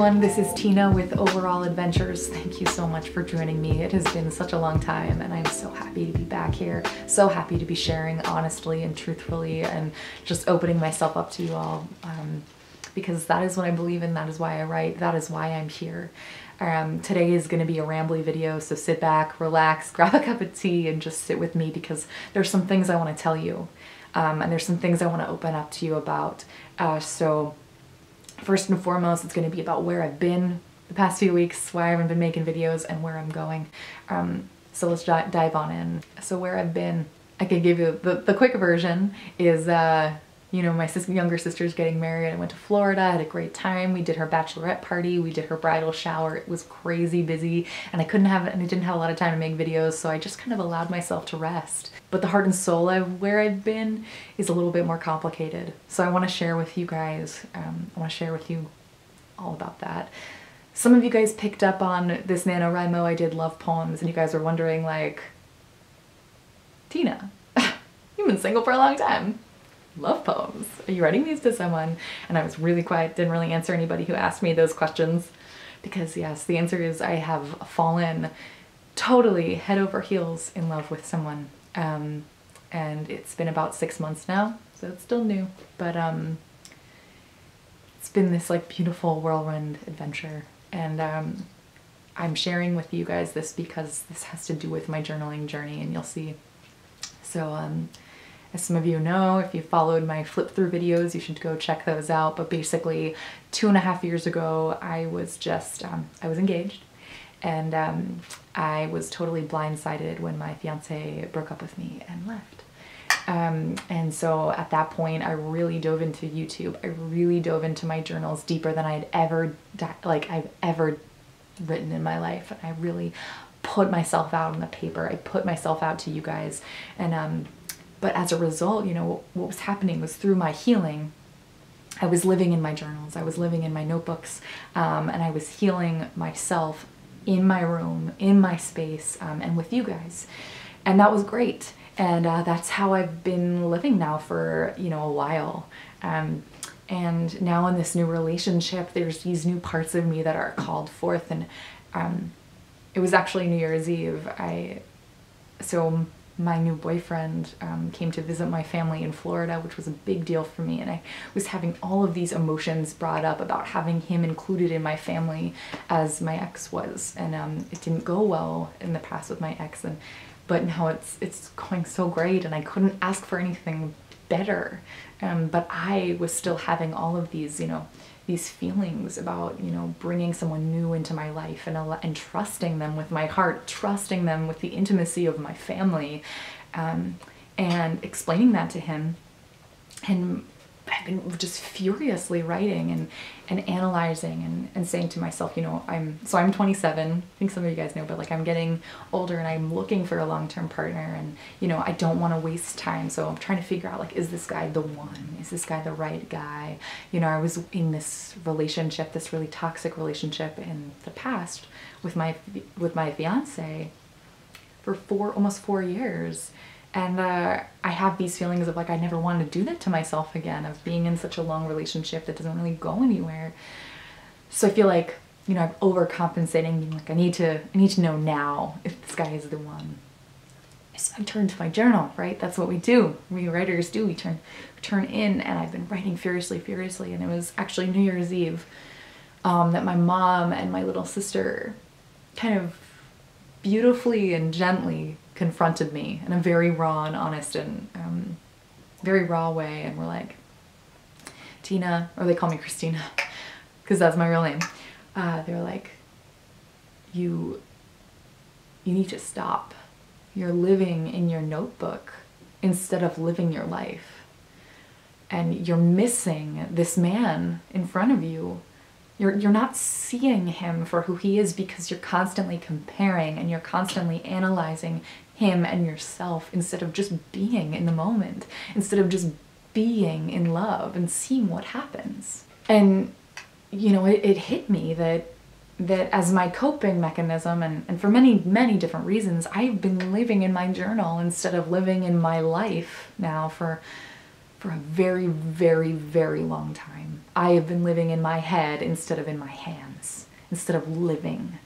everyone, this is Tina with Overall Adventures. Thank you so much for joining me. It has been such a long time and I'm so happy to be back here. So happy to be sharing honestly and truthfully and just opening myself up to you all because that is what I believe in, that is why I write, that is why I'm here. Today is going to be a rambly video, so sit back, relax, grab a cup of tea and just sit with me because there's some things I want to tell you and there's some things I want to open up to you about. So first and foremost, it's going to be about where I've been the past few weeks, why I haven't been making videos, and where I'm going. So let's dive on in. So where I've been, I could give you the quick version is, you know, my younger sister's getting married. I went to Florida, I had a great time. We did her bachelorette party, we did her bridal shower. It was crazy busy and I didn't have a lot of time to make videos, so I just kind of allowed myself to rest. But the heart and soul of where I've been is a little bit more complicated. So I want to share with you guys, I want to share with you all about that. Some of you guys picked up on this NaNoWriMo I did love poems and you guys are wondering like, Tina, you've been single for a long time. Love poems. Are you writing these to someone? And I was really quiet, didn't really answer anybody who asked me those questions because yes, the answer is I have fallen totally head over heels in love with someone. And it's been about 6 months now, so it's still new, but it's been this like beautiful whirlwind adventure. And I'm sharing with you guys this because this has to do with my journaling journey and you'll see. So as some of you know, if you followed my flip through videos, you should go check those out. But basically 2.5 years ago, I was just, I was engaged and I was totally blindsided when my fiance broke up with me and left. And so at that point, I really dove into YouTube. I really dove into my journals deeper than I've ever written in my life. And I really put myself out on the paper. I put myself out to you guys. And but as a result, you know, what was happening was through my healing, I was living in my journals, I was living in my notebooks, and I was healing myself in my room, in my space, and with you guys. And that was great. And that's how I've been living now for, you know, a while. And now in this new relationship, there's these new parts of me that are called forth. And it was actually New Year's Eve. So my new boyfriend came to visit my family in Florida, which was a big deal for me. And I was having all of these emotions brought up about having him included in my family as my ex was. And it didn't go well in the past with my ex. But now it's going so great and I couldn't ask for anything better. But I was still having all of these, you know, these feelings about, you know, bringing someone new into my life and trusting them with my heart, trusting them with the intimacy of my family, and explaining that to him. And I've been just furiously writing and analyzing and saying to myself, you know, I'm 27, I think some of you guys know, but like I'm getting older and I'm looking for a long-term partner and, you know, I don't want to waste time. So I'm trying to figure out like, is this guy the one? Is this guy the right guy? You know, I was in this relationship, this really toxic relationship in the past with my fiance for almost 4 years. And I have these feelings of like I never wanted to do that to myself again, of being in such a long relationship that doesn't really go anywhere. So I feel like, you know, I'm overcompensating, being like I need to know now if this guy is the one. So I turn to my journal, right? That's what we do. We writers do. We turn in, and I've been writing furiously, and it was actually New Year's Eve that my mom and my little sister kind of beautifully and gently confronted me in a very raw and honest and very raw way, and were like, Tina, or they call me Christina because that's my real name. They were like, you need to stop. You're living in your notebook instead of living your life, and you're missing this man in front of you. You're not seeing him for who he is because you're constantly comparing and you're constantly analyzing him and yourself instead of just being in the moment, instead of just being in love and seeing what happens. And, you know, it hit me that as my coping mechanism and for many, many different reasons, I've been living in my journal instead of living in my life now for a very, very, very long time. I have been living in my head instead of in my hands, instead of living.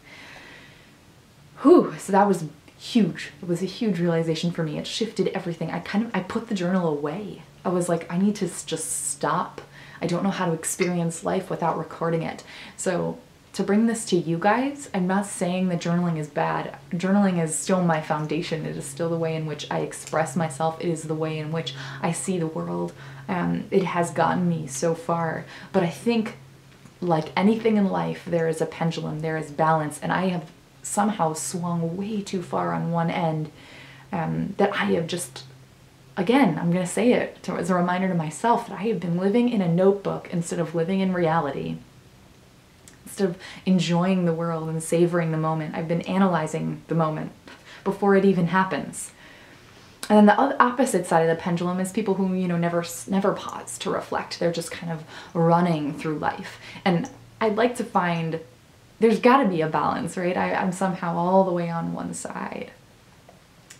Whew, so that was huge. It was a huge realization for me. It shifted everything. I put the journal away. I was like, I need to just stop. I don't know how to experience life without recording it. So to bring this to you guys, I'm not saying that journaling is bad. Journaling is still my foundation. It is still the way in which I express myself. It is the way in which I see the world. It has gotten me so far. But I think, like anything in life, there is a pendulum, there is balance, and I have somehow swung way too far on one end, that I have just, again, I'm going to say it as a reminder to myself that I have been living in a notebook instead of living in reality. Instead of enjoying the world and savoring the moment, I've been analyzing the moment before it even happens. And then the opposite side of the pendulum is people who, you know, never pause to reflect. They're just kind of running through life. And I'd like to find, there's got to be a balance, right? I'm somehow all the way on one side.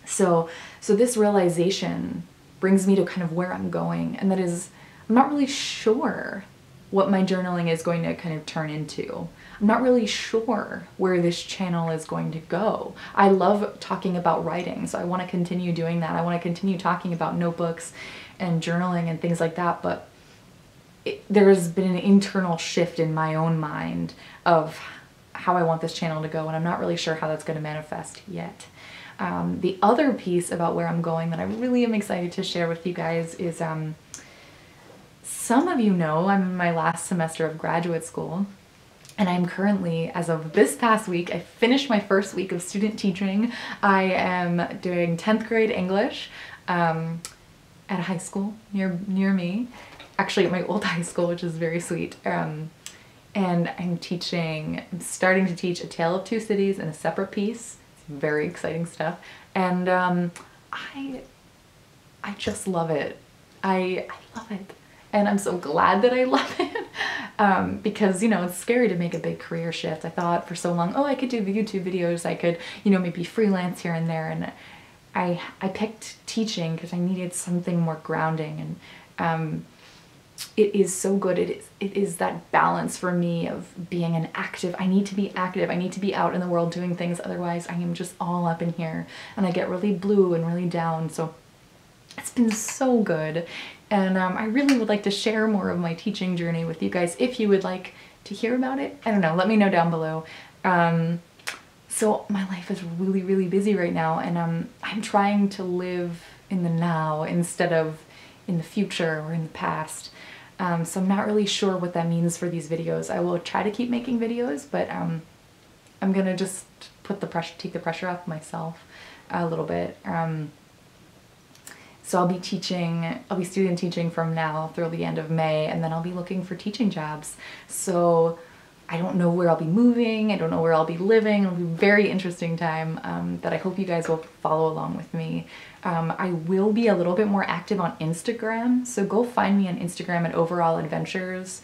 So this realization brings me to kind of where I'm going, and that is, I'm not really sure what my journaling is going to kind of turn into. I'm not really sure where this channel is going to go. I love talking about writing, so I want to continue doing that. I want to continue talking about notebooks and journaling and things like that, but there's been an internal shift in my own mind of how I want this channel to go, and I'm not really sure how that's going to manifest yet. The other piece about where I'm going that I really am excited to share with you guys is, some of you know I'm in my last semester of graduate school, and I'm currently, as of this past week, I finished my first week of student teaching. I am doing 10th grade English at a high school near me, actually at my old high school, which is very sweet. And I'm starting to teach A Tale of Two Cities in a separate piece. It's very exciting stuff. And I just love it. I love it. And I'm so glad that I love it, because, you know, it's scary to make a big career shift. I thought for so long, oh, I could do the YouTube videos, I could, you know, maybe freelance here and there. And I picked teaching because I needed something more grounding. And it is so good. It is that balance for me of being an active. I need to be active. I need to be out in the world doing things. Otherwise, I am just all up in here and I get really blue and really down. So it's been so good. And I really would like to share more of my teaching journey with you guys if you would like to hear about it. I don't know, let me know down below. So my life is really, really busy right now, and I'm trying to live in the now instead of in the future or in the past. So I'm not really sure what that means for these videos. I will try to keep making videos, but I'm gonna just take the pressure off myself a little bit. So I'll be student teaching from now through the end of May, and then I'll be looking for teaching jobs. So I don't know where I'll be moving, I don't know where I'll be living. It'll be a very interesting time that I hope you guys will follow along with me. I will be a little bit more active on Instagram, so go find me on Instagram at overalladventures.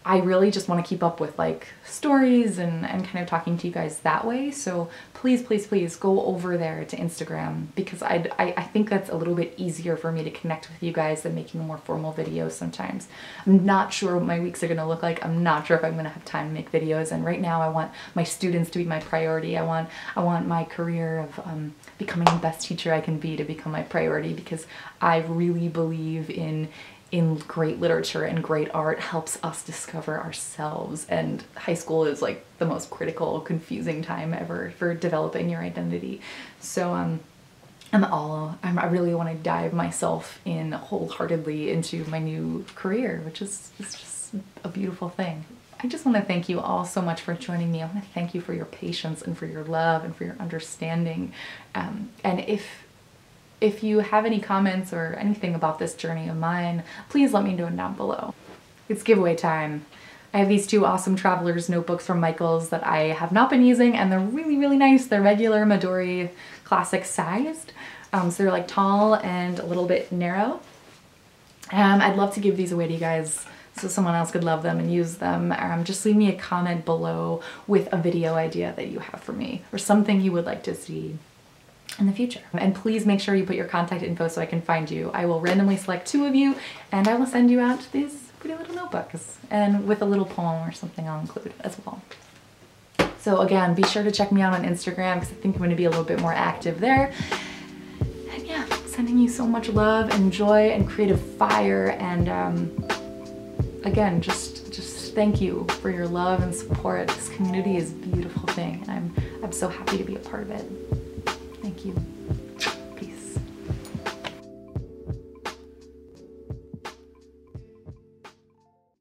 I really just want to keep up with like stories and kind of talking to you guys that way. So please, please, please go over there to Instagram, because I think that's a little bit easier for me to connect with you guys than making more formal videos sometimes. I'm not sure what my weeks are going to look like. I'm not sure if I'm going to have time to make videos. And right now I want my students to be my priority. I want my career of becoming the best teacher I can be to become my priority, because I really believe in great literature and great art helps us discover ourselves, and high school is like the most critical, confusing time ever for developing your identity. So I really want to dive myself in wholeheartedly into my new career, which is just a beautiful thing. I just want to thank you all so much for joining me. I want to thank you for your patience and for your love and for your understanding. And if you have any comments or anything about this journey of mine, please let me know down below. It's giveaway time. I have these two awesome Traveler's notebooks from Michaels that I have not been using, and they're really, really nice. They're regular Midori classic sized. So they're like tall and a little bit narrow. I'd love to give these away to you guys so someone else could love them and use them. Just leave me a comment below with a video idea that you have for me or something you would like to see in the future. And please make sure you put your contact info so I can find you. I will randomly select 2 of you, and I will send you out these pretty little notebooks, and with a little poem or something I'll include as well. So again, be sure to check me out on Instagram because I think I'm going to be a little bit more active there. And yeah, sending you so much love and joy and creative fire, and again, just thank you for your love and support. This community is a beautiful thing, and I'm so happy to be a part of it. Thank you.